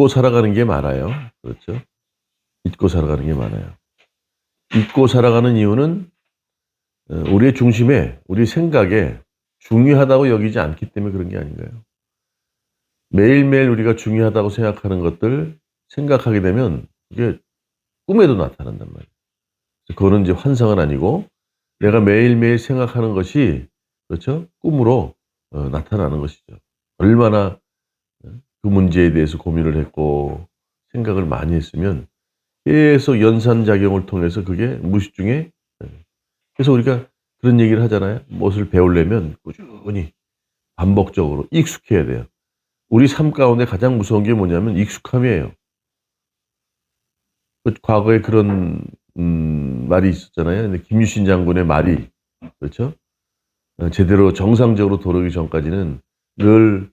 잊고 살아가는 게 많아요. 그렇죠? 잊고 살아가는 게 많아요. 잊고 살아가는 이유는 우리의 중심에, 우리 생각에 중요하다고 여기지 않기 때문에 그런 게 아닌가요? 매일매일 우리가 중요하다고 생각하는 것들 생각하게 되면 이게 꿈에도 나타난단 말이에요. 그거는 이제 환상은 아니고 내가 매일매일 생각하는 것이 그렇죠? 꿈으로 나타나는 것이죠. 얼마나 그 문제에 대해서 고민을 했고 생각을 많이 했으면 계속 연산작용을 통해서 그게 무의식 중에 그래서 우리가 그런 얘기를 하잖아요. 무엇을 배우려면 꾸준히 반복적으로 익숙해야 돼요. 우리 삶 가운데 가장 무서운 게 뭐냐면 익숙함이에요. 과거에 그런 말이 있었잖아요. 근데 김유신 장군의 말이 그렇죠? 제대로 정상적으로 돌아오기 전까지는 늘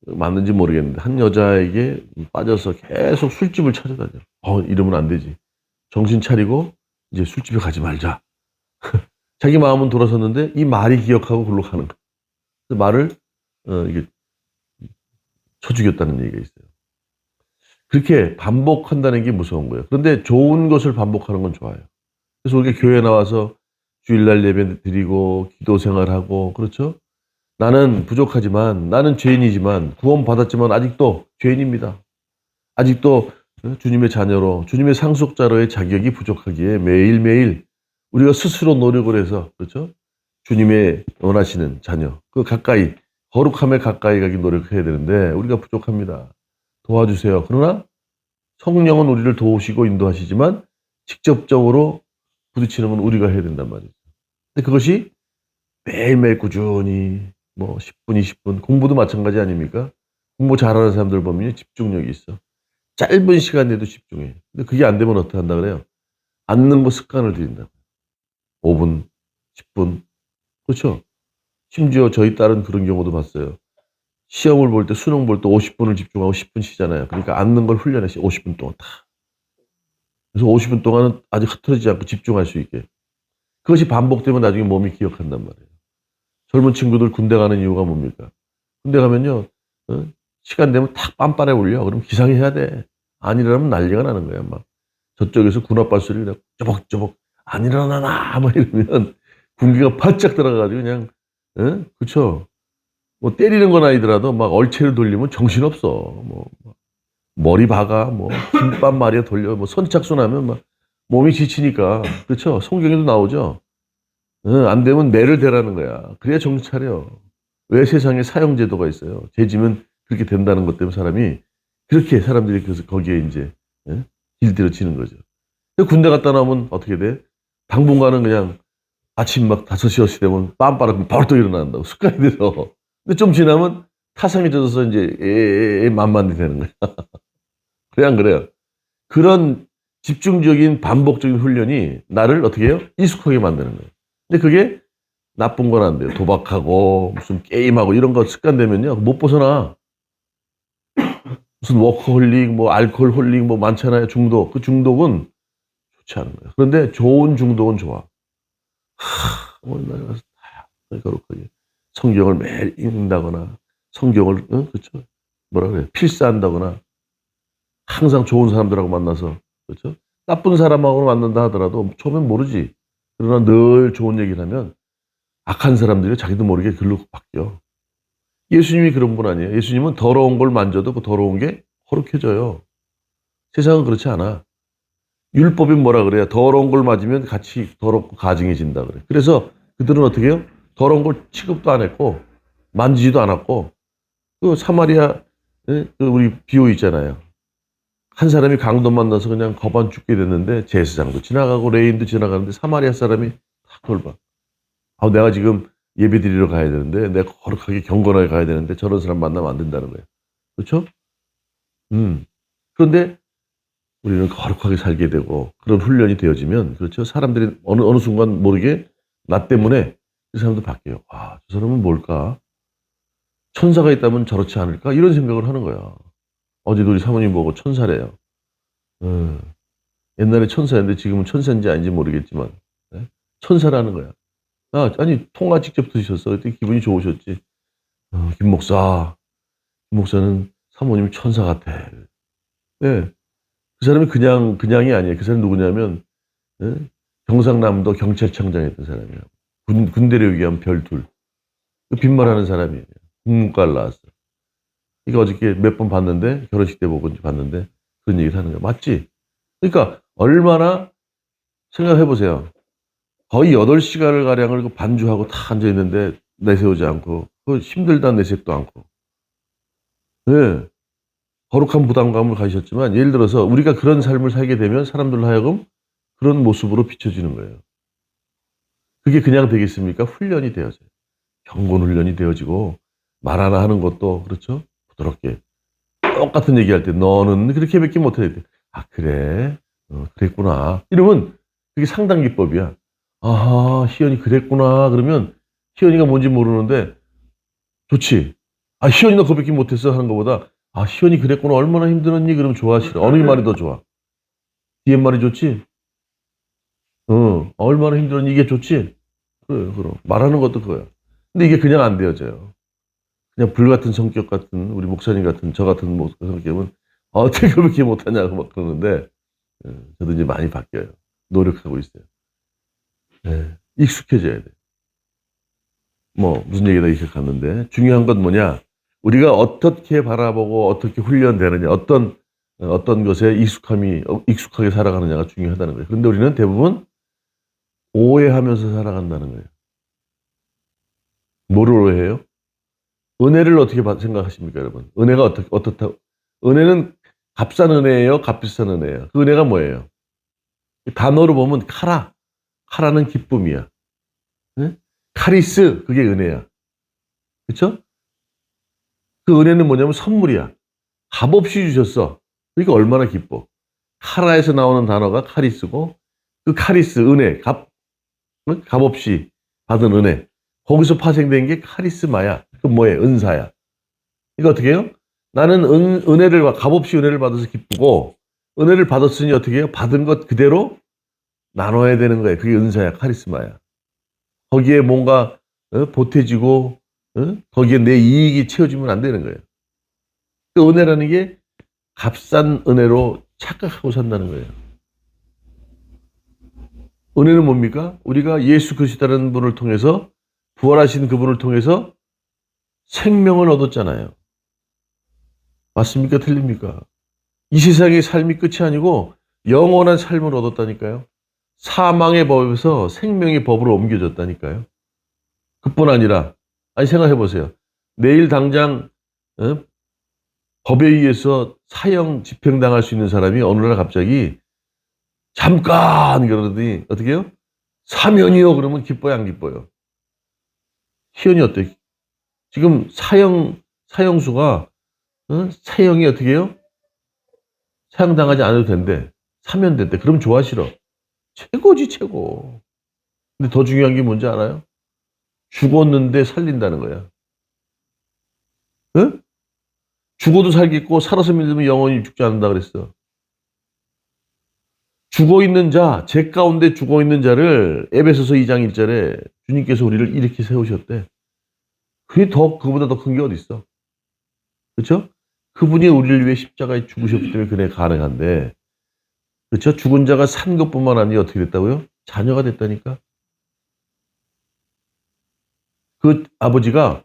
맞는지 모르겠는데 한 여자에게 빠져서 계속 술집을 찾아다녀. 이러면 안 되지. 정신 차리고 이제 술집에 가지 말자. 자기 마음은 돌아섰는데 이 말이 기억하고 글로 가는 거야. 그 말을 이게 쳐 죽였다는 얘기가 있어요. 그렇게 반복한다는 게 무서운 거예요. 그런데 좋은 것을 반복하는 건 좋아요. 그래서 우리가 교회 나와서 주일날 예배 드리고 기도 생활하고 그렇죠? 나는 부족하지만 나는 죄인이지만 구원받았지만 아직도 죄인입니다. 아직도 주님의 자녀로 주님의 상속자로의 자격이 부족하기에 매일매일 우리가 스스로 노력을 해서 그렇죠? 주님의 원하시는 자녀 그 가까이 거룩함에 가까이 가기 노력해야 되는데 우리가 부족합니다. 도와주세요. 그러나 성령은 우리를 도우시고 인도하시지만 직접적으로 부딪히는 건 우리가 해야 된단 말이죠. 근데 그것이 매일매일 꾸준히 뭐 10분, 20분 공부도 마찬가지 아닙니까? 공부 잘하는 사람들 보면 집중력이 있어. 짧은 시간에도 집중해. 근데 그게 안 되면 어떻게 한다 그래요? 앉는 거 습관을 들인다. 5분, 10분. 그렇죠? 심지어 저희 딸은 그런 경우도 봤어요. 시험을 볼 때, 수능 볼 때 50분을 집중하고 10분 쉬잖아요. 그러니까 앉는 걸 훈련했어요. 50분 동안 다. 그래서 50분 동안은 아직 흐트러지지 않고 집중할 수 있게. 그것이 반복되면 나중에 몸이 기억한단 말이에요. 젊은 친구들 군대 가는 이유가 뭡니까? 군대 가면요, 시간 되면 탁 빤빤해 울려. 그럼 기상해야 돼. 안 일어나면 난리가 나는 거야. 막 저쪽에서 군합발 소리를 내고 쪼벅쪼벅 안 일어나나 막 이러면 군기가 바짝 들어가가지고 그냥 그쵸? 뭐 때리는 건 아니더라도 막 얼체를 돌리면 정신없어. 뭐 머리 박아, 뭐 김밥 말이야 돌려, 뭐 선착순 하면 막 몸이 지치니까 그렇죠? 성경에도 나오죠. 안 되면 매를 대라는 거야. 그래야 정신 차려. 왜 세상에 사형제도가 있어요? 죄지면 그렇게 된다는 것 때문에 사람이 그렇게 사람들이 그래서 거기에 이제 길들여지는 거죠. 군대 갔다 나오면 어떻게 돼? 당분간은 그냥 아침 막 5시, 6시 되면 빰빠르면 벌떡 일어난다고 습관이 돼서. 근데 좀 지나면 타성이 젖어서 이제 만만히 되는 거야. 그래 안 그래요? 그런 집중적인 반복적인 훈련이 나를 어떻게 해요? 익숙하게 만드는 거예요. 근데 그게 나쁜 건 안 돼요. 도박하고 무슨 게임하고 이런 거 습관되면요. 못 벗어나. 무슨 워커홀릭, 뭐 알코올홀릭 뭐 많잖아요. 중독. 그 중독은 좋지 않은 거예요. 그런데 좋은 중독은 좋아. 오늘 가서 거룩하게 성경을 매일 읽는다거나 성경을 그렇죠? 뭐라 그래요? 필사한다거나 항상 좋은 사람들하고 만나서 그렇죠? 나쁜 사람하고 만난다 하더라도 처음엔 모르지. 그러나 늘 좋은 얘기를 하면 악한 사람들이 자기도 모르게 글로 바뀌어. 예수님이 그런 분 아니에요. 예수님은 더러운 걸 만져도 그 더러운 게 거룩해져요. 세상은 그렇지 않아. 율법이 뭐라 그래요? 더러운 걸 맞으면 같이 더럽고 가증해진다 그래. 그래서 그들은 어떻게 해요? 더러운 걸 취급도 안 했고 만지지도 않았고 그 사마리아 그 우리 비유 있잖아요. 한 사람이 강도 만나서 그냥 거반 죽게 됐는데 제사장도 지나가고 레인도 지나가는데 사마리아 사람이 탁 돌봐. 내가 지금 예배 드리러 가야 되는데 내가 거룩하게 경건하게 가야 되는데 저런 사람 만나면 안 된다는 거예요. 그렇죠? 그런데 우리는 거룩하게 살게 되고 그런 훈련이 되어지면 그렇죠? 사람들이 어느 순간 모르게 나 때문에 그 사람도 바뀌어요. 저 사람은 뭘까? 천사가 있다면 저렇지 않을까? 이런 생각을 하는 거야. 어제도 우리 사모님 보고 천사래요. 옛날에 천사였는데 지금은 천사인지 아닌지 모르겠지만 천사라는 거야. 아니 통화 직접 드셨어. 그때 기분이 좋으셨지. 김 목사는 사모님이 천사 같아. 예. 그 사람이 그냥이 아니에요. 그 사람이 누구냐면, 예? 경상남도 경찰청장 했던 사람이에요. 군대를 위한 별 둘. 빈말하는 사람이에요. 국문과를 나왔어. 이거 어저께 몇 번 봤는데, 결혼식 때 보고 봤는데, 그런 얘기를 하는 거야. 맞지? 그러니까, 얼마나, 생각해보세요. 거의 8시간을 가량을 그 반주하고 다 앉아있는데, 내세우지 않고, 그 힘들다는 내색도 않고. 예. 거룩한 부담감을 가지셨지만, 예를 들어서, 우리가 그런 삶을 살게 되면, 사람들로 하여금 그런 모습으로 비춰지는 거예요. 그게 그냥 되겠습니까? 훈련이 되어져요. 경건 훈련이 되어지고, 말 하나 하는 것도, 그렇죠? 부드럽게. 똑같은 얘기할 때 너는 그렇게밖에 못해. 아 그래? 그랬구나. 이러면 그게 상당 기법이야. 아하 희연이 그랬구나. 그러면 희연이가 뭔지 모르는데 좋지. 아 희연이 너 그거밖에 못했어 하는 것보다 아 희연이 그랬구나. 얼마나 힘들었니? 그러면 좋아 싫어. 어느 말이 더 좋아? 뒤에 말이 좋지? 얼마나 힘들었니? 이게 좋지? 그래 그럼 말하는 것도 그거야. 근데 이게 그냥 안 되어져요. 그냥 불같은 성격 같은 우리 목사님 같은 저 같은 성격은 어떻게 그렇게 못하냐고 막 그러는데 저도 이제 많이 바뀌어요. 노력하고 있어요. 예, 익숙해져야 돼. 뭐 무슨 얘기다 익숙하는데 중요한 건 뭐냐? 우리가 어떻게 바라보고 어떻게 훈련되느냐, 어떤 것에 익숙하게 살아가느냐가 중요하다는 거예요. 그런데 우리는 대부분 오해하면서 살아간다는 거예요. 뭐를 오해해요? 은혜를 어떻게 생각하십니까, 여러분? 은혜가 어떻다? 은혜는 값싼 은혜예요, 값비싼 은혜예요. 그 은혜가 뭐예요? 단어로 보면 카라는 기쁨이야. 네? 카리스 그게 은혜야. 그렇죠? 그 은혜는 뭐냐면 선물이야. 값없이 주셨어. 그러니까 얼마나 기뻐. 카라에서 나오는 단어가 카리스고 그 카리스 은혜 값없이 받은 은혜 거기서 파생된 게 카리스마야. 그 뭐예요? 은사야. 이거 어떻게 해요? 나는 은혜를 값없이 은혜를 받아서 기쁘고 은혜를 받았으니 어떻게 해요? 받은 것 그대로 나눠야 되는 거예요. 그게 은사야, 카리스마야. 거기에 뭔가 보태지고 거기에 내 이익이 채워지면 안 되는 거예요. 그 은혜라는 게 값싼 은혜로 착각하고 산다는 거예요. 은혜는 뭡니까? 우리가 예수 그리스도라는 분을 통해서 부활하신 그분을 통해서 생명을 얻었잖아요. 맞습니까? 틀립니까? 이 세상의 삶이 끝이 아니고 영원한 삶을 얻었다니까요. 사망의 법에서 생명의 법으로 옮겨졌다니까요. 그뿐 아니라 아니 생각해 보세요. 내일 당장 법에 의해서 사형 집행당할 수 있는 사람이 어느 날 갑자기 잠깐 그러더니 어떻게 해요? 사면이요 그러면 기뻐요 안 기뻐요? 희연이 어때? 지금 사형수가 사형이 어떻게 해요? 사형당하지 않아도 된대. 사면됐대. 그럼 좋아 싫어? 최고지 최고. 근데 더 중요한 게 뭔지 알아요? 죽었는데 살린다는 거야. 응? 죽어도 살겠고 살아서 믿으면 영원히 죽지 않는다 그랬어. 죽어있는 자, 제 가운데 죽어있는 자를 에베소서 2장 1절에 주님께서 우리를 이렇게 세우셨대. 그보다 더 큰 게 어디 있어? 그렇죠? 그분이 우리를 위해 십자가에 죽으셨기 때문에 그게 가능한데 그렇죠? 죽은 자가 산 것뿐만 아니라 어떻게 됐다고요? 자녀가 됐다니까? 그 아버지가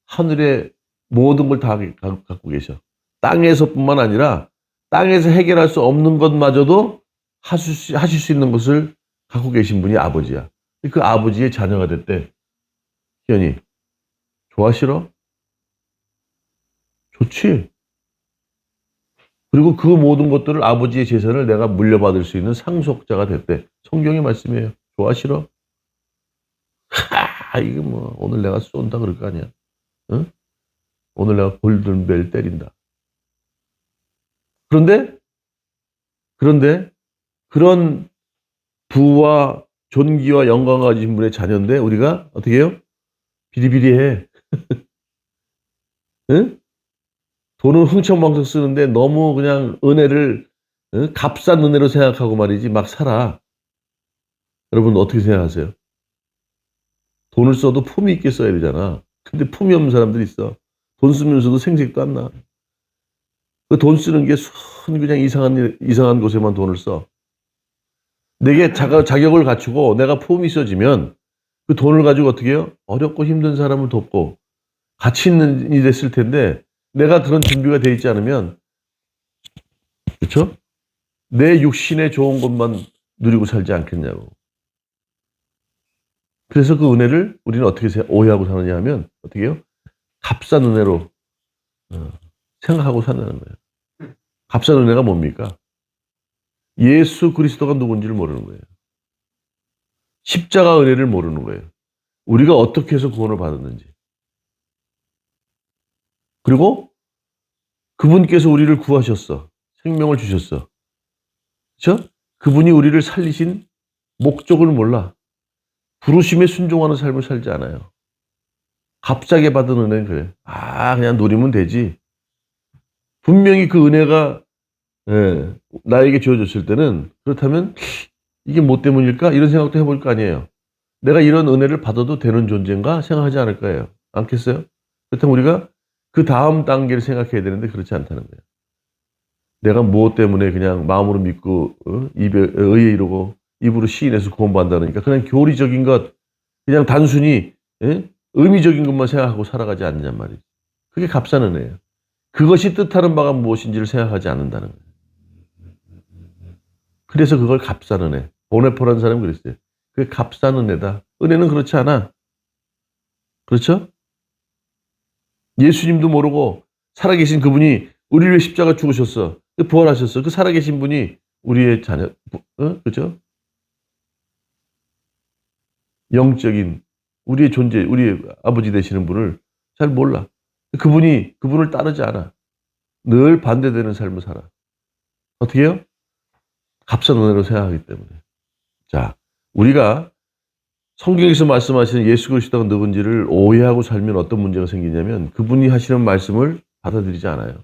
하늘의 모든 걸 다 갖고 계셔. 땅에서뿐만 아니라 땅에서 해결할 수 없는 것마저도 하실 수 있는 것을 갖고 계신 분이 아버지야. 그 아버지의 자녀가 됐대. 희연이. 좋아 싫어? 좋지. 그리고 그 모든 것들을 아버지의 재산을 내가 물려받을 수 있는 상속자가 됐대. 성경의 말씀이에요. 좋아 싫어? 이거 뭐 오늘 내가 쏜다 그럴 거 아니야. 응? 오늘 내가 골든벨 때린다. 그런데 그런 부와 존귀와 영광을 가진 분의 자녀인데 우리가 어떻게 해요? 비리비리해. 응? 돈을 흥청망청 쓰는데 너무 그냥 은혜를 값싼 은혜로 생각하고 말이지 막 살아. 여러분 어떻게 생각하세요? 돈을 써도 품위 있게 써야 되잖아. 근데 품위 없는 사람들이 있어. 돈 쓰면서도 생색도 안 나. 그 돈 쓰는 게 그냥 이상한 곳에만 돈을 써. 내게 자격을 갖추고 내가 품이 있어지면 그 돈을 가지고 어떻게 해요? 어렵고 힘든 사람을 돕고 가치 있는 일이 됐을 텐데 내가 그런 준비가 돼 있지 않으면, 그렇죠? 내 육신에 좋은 것만 누리고 살지 않겠냐고. 그래서 그 은혜를 우리는 어떻게 오해하고 사느냐 하면 어떻게 해요? 값싼 은혜로 생각하고 산다는 거예요. 값싼 은혜가 뭡니까? 예수 그리스도가 누군지를 모르는 거예요. 십자가 은혜를 모르는 거예요. 우리가 어떻게 해서 구원을 받았는지. 그리고 그분께서 우리를 구하셨어. 생명을 주셨어. 그렇죠? 그분이 우리를 살리신 목적을 몰라. 부르심에 순종하는 삶을 살지 않아요. 값싸게 받은 은혜는 그래. 그냥 누리면 되지. 분명히 그 은혜가 나에게 주어졌을 때는 그렇다면 이게 뭐 때문일까? 이런 생각도 해볼 거 아니에요. 내가 이런 은혜를 받아도 되는 존재인가 생각하지 않을 거예요. 않겠어요? 그렇다면 우리가 그 다음 단계를 생각해야 되는데 그렇지 않다는 거예요. 내가 무엇 때문에 그냥 마음으로 믿고 의에 이루고 입으로 시인해서 구원받는다니까 그냥 교리적인 것, 그냥 단순히 의미적인 것만 생각하고 살아가지 않느냐 말이죠. 그게 값싼 은혜예요. 그것이 뜻하는 바가 무엇인지를 생각하지 않는다는 거예요. 그래서 그걸 값싼 은혜. 보네포라는 사람이 그랬어요. 그게 값싼 은혜다. 은혜는 그렇지 않아. 그렇죠? 예수님도 모르고 살아계신 그분이 우리를 위해 십자가 죽으셨어. 부활하셨어. 그 살아계신 분이 우리의 자녀, 그렇죠? 영적인 우리의 존재, 우리의 아버지 되시는 분을 잘 몰라. 그분을 따르지 않아. 늘 반대되는 삶을 살아. 어떻게 해요? 값싼 은혜로 생각하기 때문에. 자, 우리가 성경에서 말씀하시는 예수 그리스도가 누군지를 오해하고 살면 어떤 문제가 생기냐면 그분이 하시는 말씀을 받아들이지 않아요.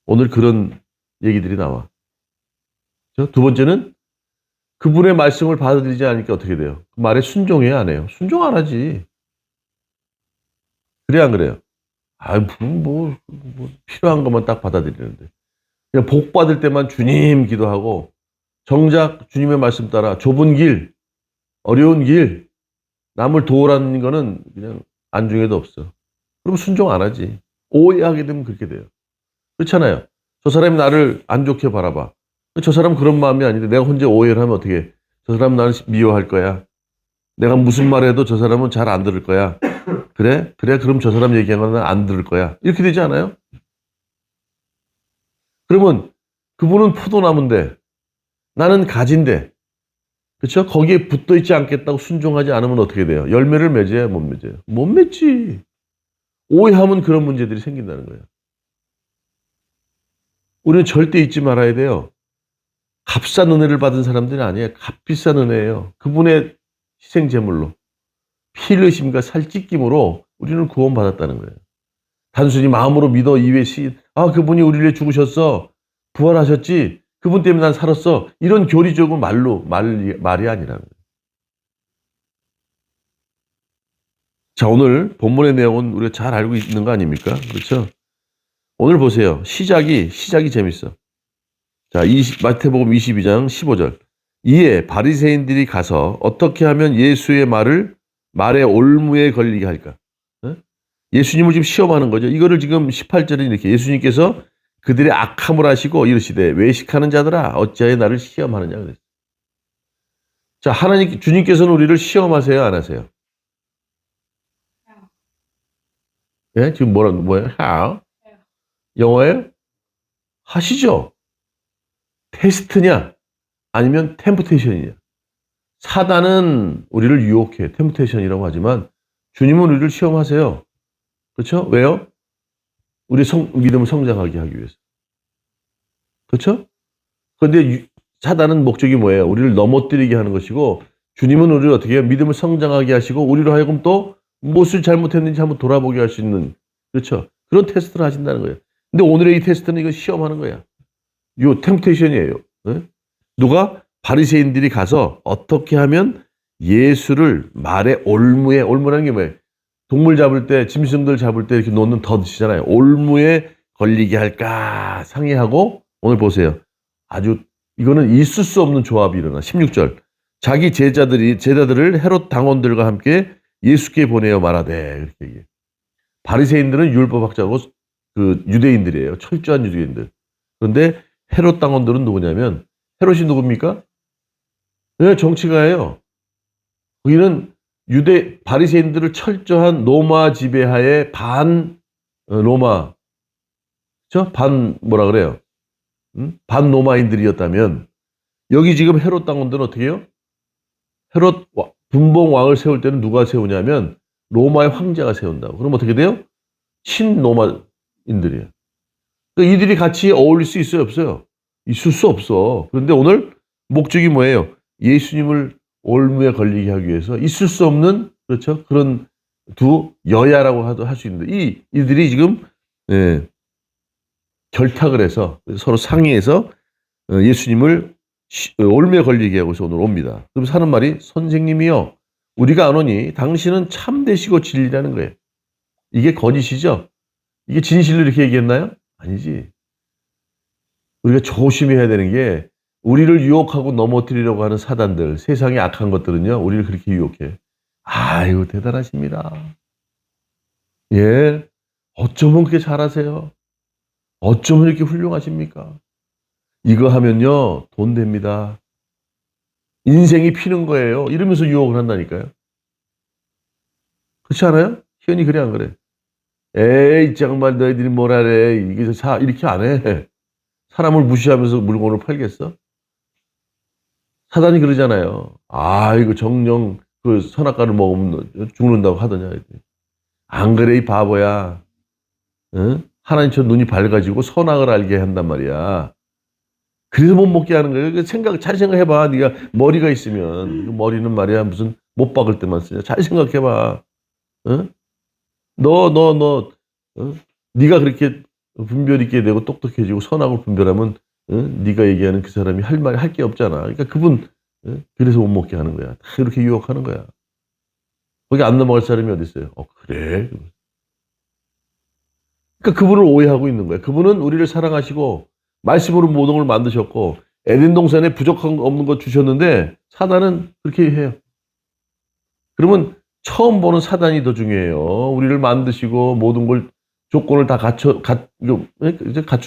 오늘 그런 얘기들이 나와. 두 번째는 그분의 말씀을 받아들이지 않으니까 어떻게 돼요? 그 말에 순종해야 안 해요. 순종 안 하지. 그래 안 그래요? 뭐 필요한 것만 딱 받아들이는데. 그냥 복 받을 때만 주님 기도하고 정작 주님의 말씀 따라 좁은 길, 어려운 길, 남을 도우라는 거는 그냥 안중에도 없어. 그럼 순종 안 하지. 오해하게 되면 그렇게 돼요. 그렇잖아요. 저 사람이 나를 안 좋게 바라봐. 저 사람은 그런 마음이 아닌데 내가 혼자 오해를 하면 어떻게 해? 저 사람은 나를 미워할 거야. 내가 무슨 말 해도 저 사람은 잘 안 들을 거야. 그래? 그럼 저 사람 얘기한 거는 안 들을 거야. 이렇게 되지 않아요? 그러면 그분은 포도나무인데 나는 가지인데, 그렇죠? 거기에 붙어 있지 않겠다고 순종하지 않으면 어떻게 돼요? 열매를 맺어야 못 맺어요? 못 맺지. 오해하면 그런 문제들이 생긴다는 거예요. 우리는 절대 잊지 말아야 돼요. 값싼 은혜를 받은 사람들이 아니에요. 값비싼 은혜예요. 그분의 희생 제물로 피 흘리심과 살찢김으로 우리는 구원받았다는 거예요. 단순히 마음으로 믿어 이외 그분이 우리를 위해 죽으셨어. 부활하셨지. 그분 때문에 난 살았어. 이런 교리적인 말이 아니라는 거예요. 자, 오늘 본문의 내용은 우리가 잘 알고 있는 거 아닙니까? 그렇죠? 오늘 보세요. 시작이 재밌어. 자, 마태복음 22장 15절. 이에 바리새인들이 가서 어떻게 하면 예수의 말에 올무에 걸리게 할까? 예수님을 지금 시험하는 거죠. 이거를 지금 18절에 이렇게 예수님께서 그들의 악함을 아시고 이르시되 외식하는 자들아 어찌하여 나를 시험하느냐 그랬어요. 자, 주님께서는 우리를 시험하세요, 안 하세요? 예? 지금 뭐예요? How? 영어예요? 하시죠. 테스트냐? 아니면 템프테이션이냐? 사단은 우리를 유혹해. 템프테이션이라고 하지만 주님은 우리를 시험하세요. 그렇죠? 왜요? 우리 믿음을 성장하게 하기 위해서. 그렇죠? 그런데 사단은 목적이 뭐예요? 우리를 넘어뜨리게 하는 것이고 주님은 우리를 어떻게 해요? 믿음을 성장하게 하시고 우리로 하여금 또 무엇을 잘못했는지 한번 돌아보게 할 수 있는, 그렇죠? 그런 테스트를 하신다는 거예요. 근데 오늘의 이 테스트는 이거 시험하는 거야. 요 템프테이션이에요. 네? 누가? 바리새인들이 가서 어떻게 하면 예수를 말에 올무라는 게 뭐예요? 동물 잡을 때, 짐승들 잡을 때 이렇게 놓는 덫이잖아요. 올무에 걸리게 할까 상의하고 오늘 보세요. 아주 이거는 있을 수 없는 조합이 일어나. 16절. 자기 제자들을 헤롯 당원들과 함께 예수께 보내어 말하되 이렇게 얘기해. 바리새인들은 율법학자고 그 유대인들이에요. 철저한 유대인들. 그런데 헤롯 당원들은 누구냐면 헤롯이 누굽니까? 네, 정치가예요. 거기는 유대 바리새인들을 철저한 로마 지배하에 반 로마, 그렇죠? 반 뭐라 그래요? 반 로마인들이었다면 여기 지금 헤롯 당원들은 어떻게 해요? 헤롯 분봉 왕을 세울 때는 누가 세우냐면 로마의 황제가 세운다고. 그럼 어떻게 돼요? 친로마인들이에요. 그러니까 이들이 같이 어울릴 수 있어요, 없어요? 있을 수 없어. 그런데 오늘 목적이 뭐예요? 예수님을 올무에 걸리게 하기 위해서 있을 수 없는, 그렇죠? 그런 두 여야라고 할 수 있는데 이들이 지금 결탁을 해서 서로 상의해서 예수님을 올무에 걸리게 하고서 오늘 옵니다. 그럼 하는 말이 선생님이요 우리가 안 오니 당신은 참되시고 진리라는 거예요. 이게 거짓이죠? 이게 진실로 이렇게 얘기했나요? 아니지. 우리가 조심해야 되는 게 우리를 유혹하고 넘어뜨리려고 하는 사단들, 세상의 악한 것들은요, 우리를 그렇게 유혹해. 아유, 대단하십니다. 예, 어쩌면 그렇게 잘하세요? 어쩌면 이렇게 훌륭하십니까? 이거 하면요, 돈 됩니다. 인생이 피는 거예요. 이러면서 유혹을 한다니까요. 그렇지 않아요? 희연이 그래, 안 그래? 에이, 정말 너희들이 뭐라 그래. 이렇게 안 해. 사람을 무시하면서 물건을 팔겠어? 사단이 그러잖아요. 아, 이거 정령 그 선악과를 먹으면 죽는다고 하더냐. 안 그래, 이 바보야. 응? 하나님처럼 눈이 밝아지고 선악을 알게 한단 말이야. 그래서 못 먹게 하는 거예요. 잘 생각해봐. 네가 머리가 있으면 머리는 말이야 무슨 못 박을 때만 쓰냐. 잘 생각해봐. 응? 네가 그렇게 분별 있게 되고 똑똑해지고 선악을 분별하면 네가 얘기하는 그 사람이 할 게 없잖아. 그러니까 그분 그래서 못 먹게 하는 거야. 다 그렇게 유혹하는 거야. 거기 안 넘어갈 사람이 어디 있어요? 그래. 그러니까 그분을 오해하고 있는 거야. 그분은 우리를 사랑하시고 말씀으로 모든 걸 만드셨고 에덴 동산에 부족한 거 없는 거 주셨는데 사단은 그렇게 해요. 그러면 처음 보는 사단이 더 중요해요. 우리를 만드시고 모든 걸 조건을 다 갖출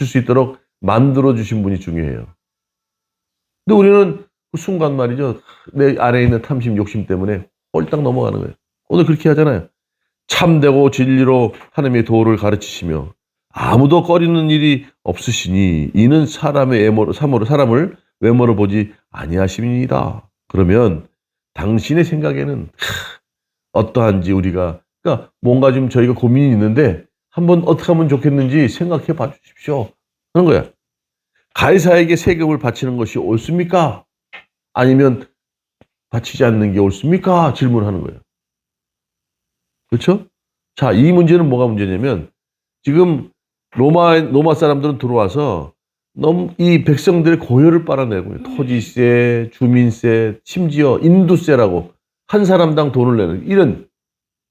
수 있도록 만들어 주신 분이 중요해요. 근데 우리는 그 순간 말이죠. 내 안에 있는 탐심, 욕심 때문에 홀딱 넘어가는 거예요. 오늘 그렇게 하잖아요. 참되고 진리로 하나님의 도를 가르치시며 아무도 꺼리는 일이 없으시니 이는 사람을 외모로 보지 아니하십니다. 그러면 당신의 생각에는 어떠한지 우리가 그러니까 뭔가 좀 저희가 고민이 있는데 한번 어떻게 하면 좋겠는지 생각해 봐 주십시오. 하는 거야. 가이사에게 세금을 바치는 것이 옳습니까? 아니면 바치지 않는 게 옳습니까? 질문하는 거예요. 그렇죠? 자, 이 문제는 뭐가 문제냐면 지금 로마 사람들은 들어와서 너무 이 백성들의 고혈을 빨아내고 토지세, 주민세, 심지어 인두세라고 한 사람당 돈을 내는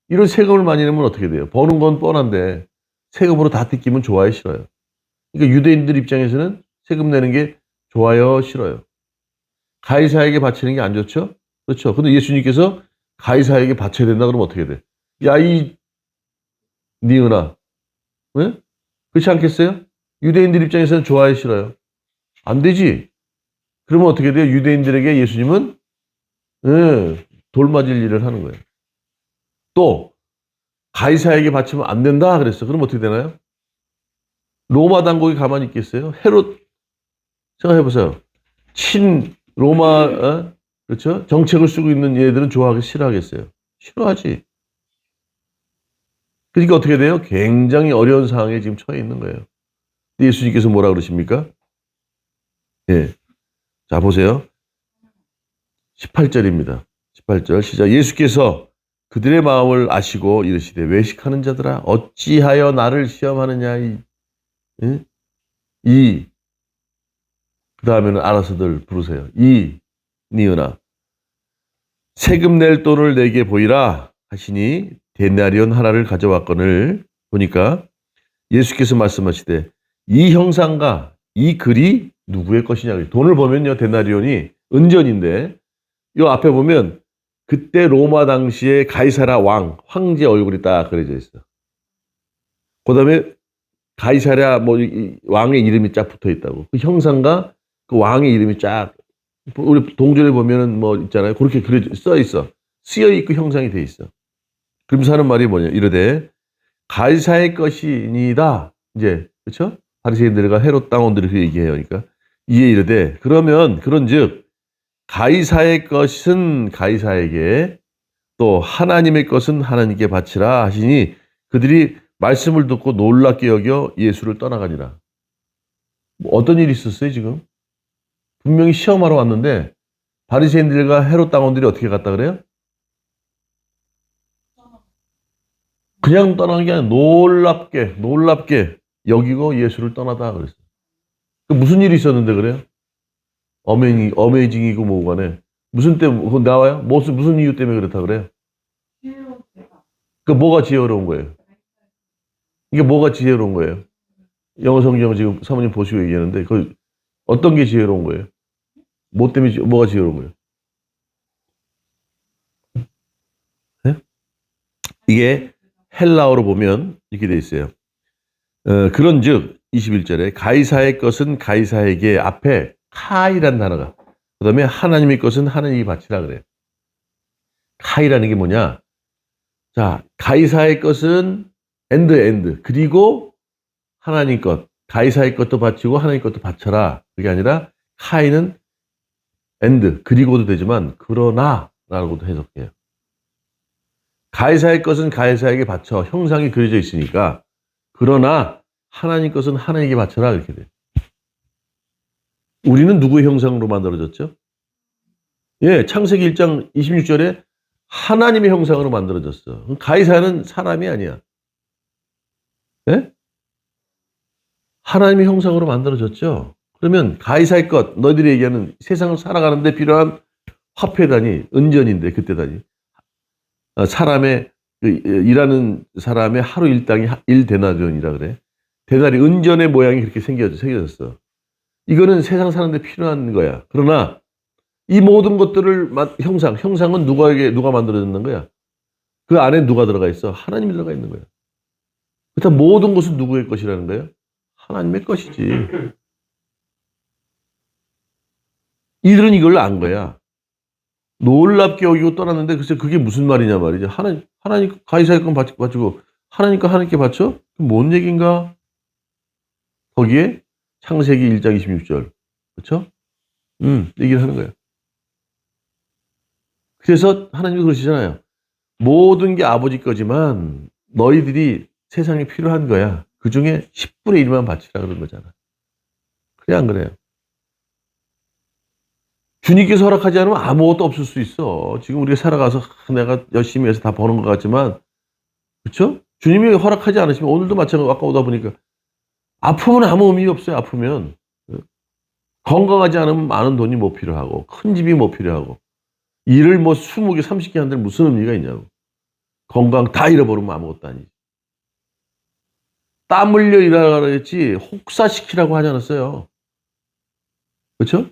이런 세금을 많이 내면 어떻게 돼요? 버는 건 뻔한데 세금으로 다 뜯기면 좋아요, 싫어요? 그러니까 유대인들 입장에서는 세금 내는 게 좋아요, 싫어요? 가이사에게 바치는 게 안 좋죠? 그렇죠? 근데 예수님께서 가이사에게 바쳐야 된다 그러면 어떻게 돼? 야, 이 니은아, 네? 그렇지 않겠어요? 유대인들 입장에서는 좋아요, 싫어요? 안 되지. 그러면 어떻게 돼요? 유대인들에게 예수님은 돌 맞을 일을 하는 거예요. 또 가이사에게 바치면 안 된다 그랬어. 그럼 어떻게 되나요? 로마 당국이 가만히 있겠어요? 헤롯 생각해 보세요. 친 로마 그렇죠? 정책을 쓰고 있는 얘들은 좋아하기 싫어하겠어요? 싫어하지. 그러니까 어떻게 돼요? 굉장히 어려운 상황에 지금 처해 있는 거예요. 예수님께서 뭐라 그러십니까? 예. 자, 보세요. 18절입니다. 18절 시작. 예수께서 그들의 마음을 아시고 이르시되 외식하는 자들아 어찌하여 나를 시험하느냐 그 다음에는 알아서들 부르세요. 니은아 세금 낼 돈을 내게 보이라 하시니 데나리온 하나를 가져왔거늘 보니까 예수께서 말씀하시되 이 형상과 이 글이 누구의 것이냐. 돈을 보면요, 데나리온이 은전인데 이 앞에 보면 그때 로마 당시에 가이사라 황제 얼굴이 딱 그려져 있어. 그 다음에 가이사랴 왕의 이름이 쫙 붙어 있다고. 그 형상과 그 왕의 이름이 쫙, 우리 동전에 보면은 있잖아요. 그렇게 써 있어. 쓰여 있고 형상이 돼 있어. 그러면서 하는 말이 뭐냐. 이르되 가이사의 것이니다. 이제, 그렇죠? 바리새인들과 헤롯 당원들이 그 얘기해요. 그러니까 이에 이르되 그러면 그런즉 가이사의 것은 가이사에게 또 하나님의 것은 하나님께 바치라 하시니 그들이 말씀을 듣고 놀랍게 여겨 예수를 떠나가니라. 어떤 일이 있었어요, 지금? 분명히 시험하러 왔는데 바리새인들과 헤롯 당원들이 어떻게 갔다 그래요? 그냥 떠나는 게 아니라 놀랍게 여기고 예수를 떠나다 그랬어요. 그 무슨 일이 있었는데 그래요? 어메이징이고 뭐고 간에 무슨 그거 나와요? 무슨 이유 때문에 그렇다 그래요? 그 뭐가 지혜로운 거예요? 이게 뭐가 지혜로운 거예요? 영어 성경 지금 사모님 보시고 얘기하는데 그 어떤 게 지혜로운 거예요? 뭐 때문에 뭐가 지혜로운 거예요? 네? 이게 헬라어로 보면 이렇게 돼 있어요. 그런즉 21절에 가이사의 것은 가이사에게 앞에 카이란 단어가, 그 다음에 하나님의 것은 하나님이 바치라 그래요. 카이라는 게 뭐냐? 자, 가이사의 것은 엔드 그리고 하나님 것, 가이사의 것도 바치고 하나님 것도 바쳐라. 그게 아니라 카이는 엔드 그리고도 되지만 그러나라고도 해석해요. 가이사의 것은 가이사에게 바쳐, 형상이 그려져 있으니까. 그러나 하나님 것은 하나님에게 바쳐라 이렇게 돼요. 우리는 누구의 형상으로 만들어졌죠? 예, 창세기 1장 26절에 하나님의 형상으로 만들어졌어. 가이사는 사람이 아니야. 예? 하나님의 형상으로 만들어졌죠. 그러면 가이사의 것, 너희들이 얘기하는 세상을 살아가는데 필요한 화폐단위, 은전인데 그때단위. 사람의 일하는 사람의 하루 일당이 1데나리온이라 그래. 데나리 은전의 모양이 그렇게 새겨졌어. 이거는 세상 사는데 필요한 거야. 그러나 이 모든 것들을 형상은 누가 만들어졌는 거야? 그 안에 누가 들어가 있어? 하나님이 들어가 있는 거야. 그렇다면 모든 것은 누구의 것이라는 거예요? 하나님의 것이지. 이들은 이걸 안 거야. 놀랍게 여기고 떠났는데 글쎄 그게 무슨 말이냐 말이죠. 하나님 가이사의 건 바치고 하나님 거 하나님께 바쳐? 뭔 얘기인가? 거기에 창세기 1장 26절. 그렇죠? 얘기를 하는 거예요. 그래서 하나님이 그러시잖아요. 모든 게 아버지 거지만 너희들이 세상에 필요한 거야. 그 중에 10분의 1만 바치라 그런 거잖아. 그래 안 그래요? 주님께서 허락하지 않으면 아무것도 없을 수 있어. 지금 우리가 살아가서 내가 열심히 해서 다 버는 것 같지만, 그렇죠? 주님이 허락하지 않으시면 오늘도 마찬가지로 아까 오다 보니까 아프면 아무 의미 없어요. 아프면 건강하지 않으면 많은 돈이 못 필요하고 큰 집이 못 필요하고 일을 20개 30개 하는데 무슨 의미가 있냐고. 건강 다 잃어버리면 아무것도 아니지. 땀 흘려 일하라 그랬지 혹사시키라고 하지 않았어요. 그렇죠?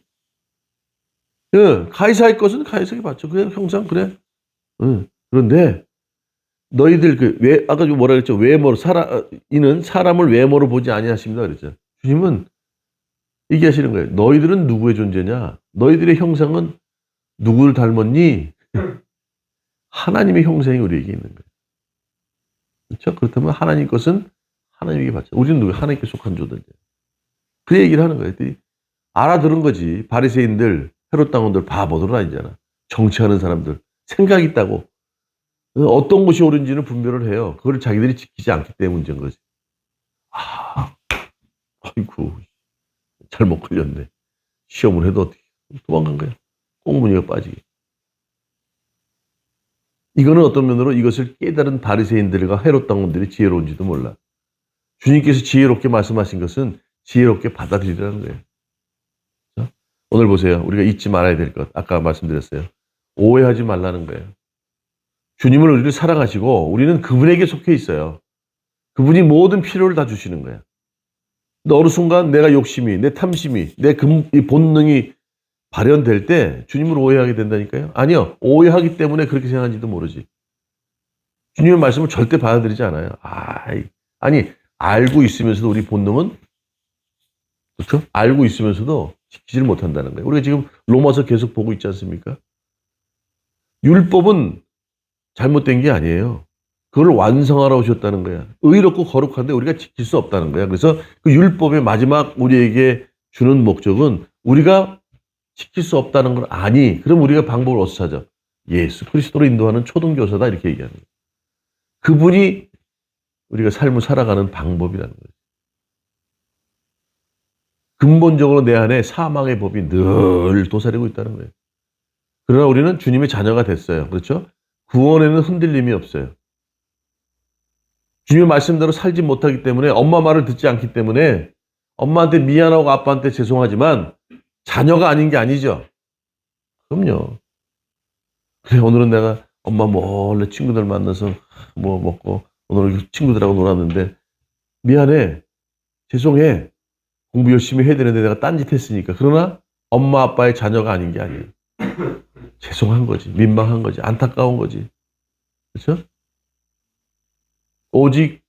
예, 가이사의 것은 가이사에게 받죠. 그래, 형상, 그래. 그런데, 너희들, 아까 뭐라 그랬죠? 이는 사람을 외모로 보지 아니하십니다. 그랬죠. 주님은 얘기하시는 거예요. 너희들은 누구의 존재냐? 너희들의 형상은 누구를 닮았니? 하나님의 형상이 우리에게 있는 거예요. 그렇죠? 그렇다면 하나님 것은 하나님에게 받죠. 우리는 하나님께 속한 존재예요. 그 얘기를 하는 거예요. 알아들은 거지. 바리새인들, 헤롯 당원들 바보들 아니잖아. 정치하는 사람들 생각이 있다고. 어떤 것이 옳은지는 분별을 해요. 그걸 자기들이 지키지 않기 때문에 문제인 거지. 아이고 잘못 걸렸네. 시험을 해도 어떻게 도망간 거야. 꽁무니가 빠지게. 이거는 어떤 면으로 이것을 깨달은 바리새인들과 헤롯 당원들이 지혜로운지도 몰라. 주님께서 지혜롭게 말씀하신 것은 지혜롭게 받아들이라는 거예요. 오늘 보세요. 우리가 잊지 말아야 될 것. 아까 말씀드렸어요. 오해하지 말라는 거예요. 주님은 우리를 사랑하시고 우리는 그분에게 속해 있어요. 그분이 모든 필요를 다 주시는 거야. 근데 어느 순간 내가 욕심이, 내 탐심이, 이 본능이 발현될 때 주님을 오해하게 된다니까요. 아니요. 오해하기 때문에 그렇게 생각하는지도 모르지. 주님의 말씀을 절대 받아들이지 않아요. 아니, 알고 있으면서도 우리 본능은, 그렇죠? 알고 있으면서도 지키지를 못한다는 거예요. 우리가 지금 로마서 계속 보고 있지 않습니까? 율법은 잘못된 게 아니에요. 그걸 완성하러 오셨다는 거야. 의롭고 거룩한데 우리가 지킬 수 없다는 거야. 그래서 그 율법의 마지막 우리에게 주는 목적은 우리가 지킬 수 없다는 걸 아니. 그럼 우리가 방법을 어디서 찾아? 예수 그리스도로 인도하는 초등교사다 이렇게 얘기하는 거예요. 그분이 우리가 삶을 살아가는 방법이라는 거예요. 근본적으로 내 안에 사망의 법이 늘 도사리고 있다는 거예요. 그러나 우리는 주님의 자녀가 됐어요. 그렇죠? 구원에는 흔들림이 없어요. 주님의 말씀대로 살지 못하기 때문에 엄마 말을 듣지 않기 때문에 엄마한테 미안하고 아빠한테 죄송하지만 자녀가 아닌 게 아니죠. 그럼요. 그래 오늘은 내가 엄마 몰래 친구들 만나서 뭐 먹고 오늘 친구들하고 놀았는데 미안해. 죄송해. 공부 열심히 해야 되는데 내가 딴짓 했으니까. 그러나 엄마 아빠의 자녀가 아닌 게 아니에요. 죄송한 거지. 민망한 거지. 안타까운 거지. 그렇죠? 오직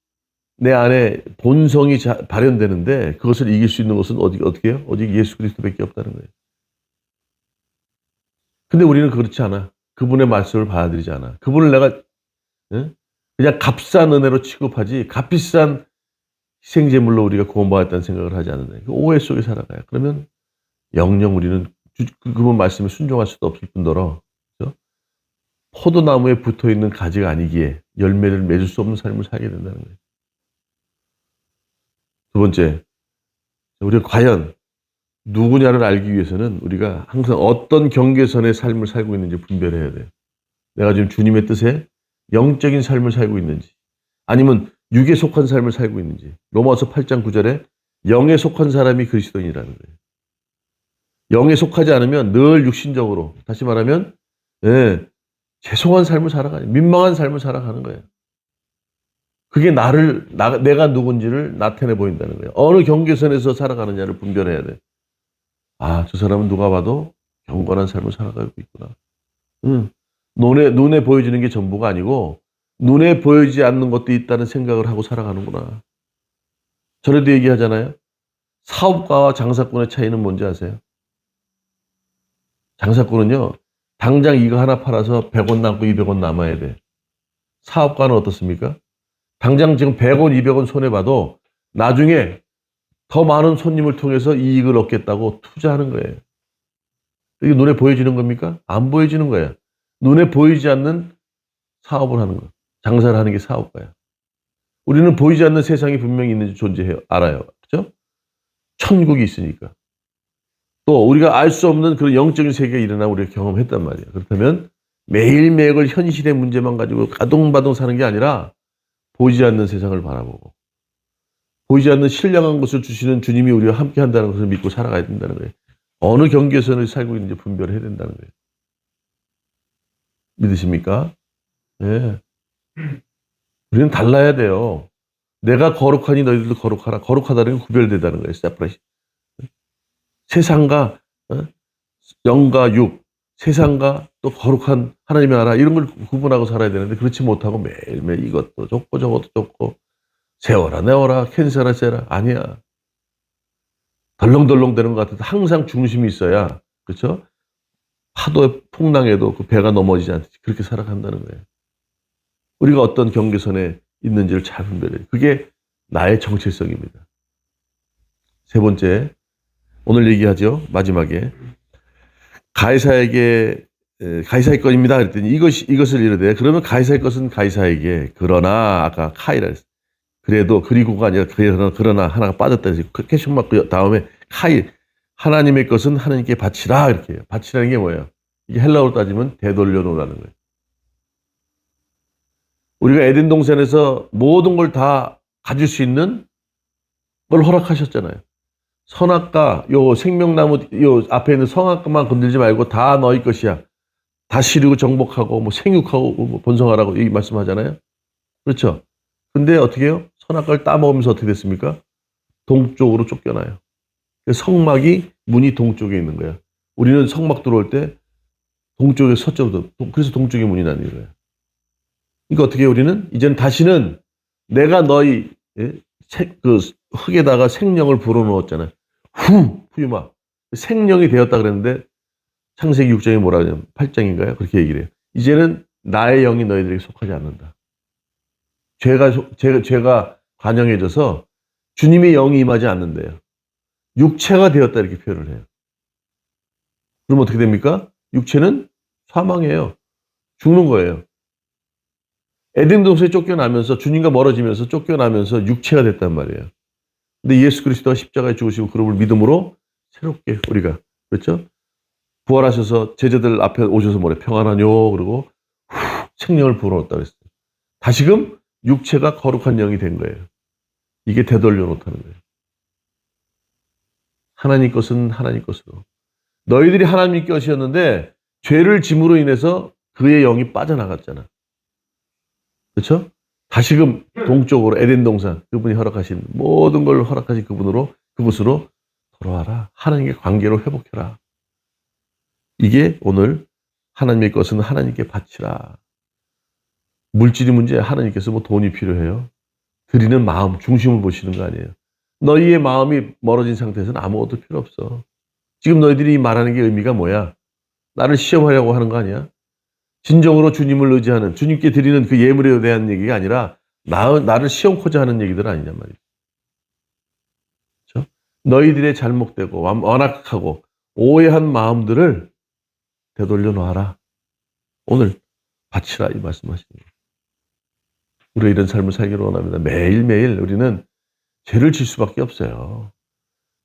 내 안에 본성이 발현되는데 그것을 이길 수 있는 것은 어떻게 해요? 오직 예수 그리스도밖에 없다는 거예요. 근데 우리는 그렇지 않아. 그분의 말씀을 받아들이지 않아. 그분을 내가 그냥 값싼 은혜로 취급하지 값비싼 희생제물로 우리가 구원받았다는 생각을 하지 않는다. 그 오해 속에 살아가요. 그러면 영영 우리는 그분 말씀에 순종할 수도 없을 뿐더러 그렇죠? 포도나무에 붙어있는 가지가 아니기에 열매를 맺을 수 없는 삶을 살게 된다는 거예요. 두 번째, 우리가 과연 누구냐를 알기 위해서는 우리가 항상 어떤 경계선의 삶을 살고 있는지 분별해야 돼요. 내가 지금 주님의 뜻에 영적인 삶을 살고 있는지 아니면 육에 속한 삶을 살고 있는지. 로마서 8장 9절에 영에 속한 사람이 그리스도인이라는 거예요. 영에 속하지 않으면 늘 육신적으로 다시 말하면 죄송한 삶을 살아가는 민망한 삶을 살아가는 거예요. 그게 내가 누군지를 나타내 보인다는 거예요. 어느 경계선에서 살아가느냐를 분별해야 돼. 저 사람은 누가 봐도 경건한 삶을 살아가고 있구나. 눈에 보여지는 게 전부가 아니고 눈에 보이지 않는 것도 있다는 생각을 하고 살아가는구나. 전에도 얘기하잖아요. 사업가와 장사꾼의 차이는 뭔지 아세요? 장사꾼은요. 당장 이거 하나 팔아서 100원 남고 200원 남아야 돼. 사업가는 어떻습니까? 당장 지금 100원, 200원 손해봐도 나중에 더 많은 손님을 통해서 이익을 얻겠다고 투자하는 거예요. 이게 눈에 보여지는 겁니까? 안 보여지는 거예요. 눈에 보이지 않는 사업을 하는 거. 장사를 하는 게 사업가야. 우리는 보이지 않는 세상이 분명히 있는지 존재해요. 알아요. 그렇죠? 천국이 있으니까. 또 우리가 알 수 없는 그런 영적인 세계가 일어나고 우리가 경험했단 말이에요. 그렇다면 매일매일 현실의 문제만 가지고 아동바동 사는 게 아니라 보이지 않는 세상을 바라보고 보이지 않는 신령한 것을 주시는 주님이 우리와 함께 한다는 것을 믿고 살아가야 된다는 거예요. 어느 경계선을 살고 있는지 분별해야 된다는 거예요. 믿으십니까? 네. 우리는 달라야 돼요. 내가 거룩하니 너희들도 거룩하라. 거룩하다는 게 구별되다는 거예요. 세퍼레이션. 세상과 영과 육, 세상과 또 거룩한 하나님의 나라 이런 걸 구분하고 살아야 되는데 그렇지 못하고 매일매일 이것도 좋고 저것도 좋고 세워라 내워라 캔세라 세라 아니야. 덜렁덜렁 되는 것 같아도 항상 중심이 있어야 그렇죠? 파도의 풍랑에도 그 배가 넘어지지 않듯이 그렇게 살아간다는 거예요. 우리가 어떤 경계선에 있는지를 잘 분별해요. 그게 나의 정체성입니다. 세 번째, 오늘 얘기하죠. 마지막에 가이사에게 가이사의 것입니다. 그랬더니 이것을 이르되 그러면 가이사의 것은 가이사에게 그러나 아까 카이라 했어요. 그래도 그리고가 아니라 그러나 하나가 빠졌다 해서 캐션 마크 다음에 카이 하나님의 것은 하나님께 바치라 이렇게 해요. 바치라는 게 뭐예요? 이게 헬라어로 따지면 되돌려 놓으라는 거예요. 우리가 에덴 동산에서 모든 걸 다 가질 수 있는 걸 허락하셨잖아요. 선악과 요 생명나무 요 앞에 있는 선악과만 건들지 말고 다 너희 것이야. 다 시르고 정복하고 뭐 생육하고 뭐 번성하라고 이 말씀하잖아요. 그렇죠? 근데 어떻게 해요? 선악과를 따먹으면서 어떻게 됐습니까? 동쪽으로 쫓겨나요. 성막이 문이 동쪽에 있는 거야. 우리는 성막 들어올 때 동쪽에 서쪽으로, 그래서 동쪽에 문이 나는 거예요. 그러니까 어떻게 해요, 우리는? 이제는 다시는 내가 너희, 그 흙에다가 생명을 불어넣었잖아요. 후유마. 생명이 되었다 그랬는데 창세기 6장에 뭐라 그러냐면 8장인가요? 그렇게 얘기를 해요. 이제는 나의 영이 너희들에게 속하지 않는다. 죄가 관영해져서 주님의 영이 임하지 않는데요. 육체가 되었다 이렇게 표현을 해요. 그럼 어떻게 됩니까? 육체는 사망이에요. 죽는 거예요. 에덴 동산에 쫓겨나면서 주님과 멀어지면서 쫓겨나면서 육체가 됐단 말이에요. 근데 예수 그리스도가 십자가에 죽으시고 그름을 믿음으로 새롭게 우리가 그렇죠? 부활하셔서 제자들 앞에 오셔서 뭐래 평안하뇨 그러고 생명을 불어넣었다 그랬어요. 다시금 육체가 거룩한 영이 된 거예요. 이게 되돌려 놓다는 거예요. 하나님 것은 하나님 것으로. 너희들이 하나님 것이었는데 죄를 짐으로 인해서 그의 영이 빠져나갔잖아. 그렇죠? 다시금 동쪽으로 에덴 동산 그분이 허락하신 모든 걸 허락하신 그곳으로 돌아와라. 하나님의 관계로 회복해라. 이게 오늘 하나님의 것은 하나님께 바치라. 물질이 문제야. 하나님께서 뭐 돈이 필요해요. 드리는 마음 중심을 보시는 거 아니에요. 너희의 마음이 멀어진 상태에서는 아무것도 필요 없어. 지금 너희들이 말하는 게 의미가 뭐야? 나를 시험하려고 하는 거 아니야? 진정으로 주님을 의지하는 주님께 드리는 그 예물에 대한 얘기가 아니라 나를 시험코자 하는 얘기들 아니냔 말이에요. 그렇죠? 너희들의 잘못되고 완악하고 오해한 마음들을 되돌려 놓아라. 오늘 바치라 이 말씀하시는 거예요. 우리가 이런 삶을 살기를 원합니다. 매일매일 우리는 죄를 질 수밖에 없어요.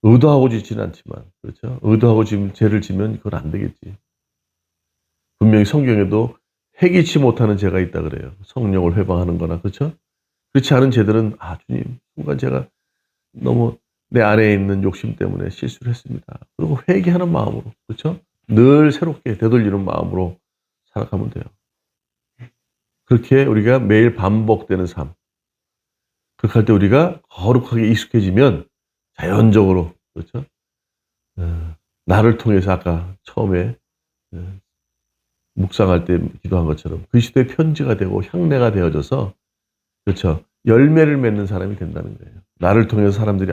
의도하고 짓지는 않지만 그렇죠? 의도하고 죄를 지면 그건 안 되겠지. 분명히 성경에도 회개치 못하는 죄가 있다 그래요. 성령을 회방하는 거나 그렇죠? 그렇지 않은 죄들은 주님 순간 제가 너무 내 안에 있는 욕심 때문에 실수를 했습니다. 그리고 회개하는 마음으로 그렇죠? 늘 새롭게 되돌리는 마음으로 살아가면 돼요. 그렇게 우리가 매일 반복되는 삶. 그렇게 할 때 우리가 거룩하게 익숙해지면 자연적으로 그렇죠? 나를 통해서 아까 처음에 묵상할 때 기도한 것처럼 그리스도의 편지가 되고 향내가 되어져서 그렇죠? 열매를 맺는 사람이 된다는 거예요. 나를 통해서 사람들이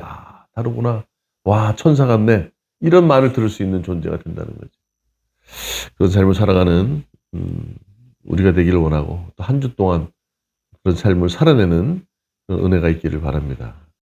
다르구나. 와 천사 같네. 이런 말을 들을 수 있는 존재가 된다는 거죠. 그런 삶을 살아가는 우리가 되기를 원하고 또 한 주 동안 그런 삶을 살아내는 은혜가 있기를 바랍니다.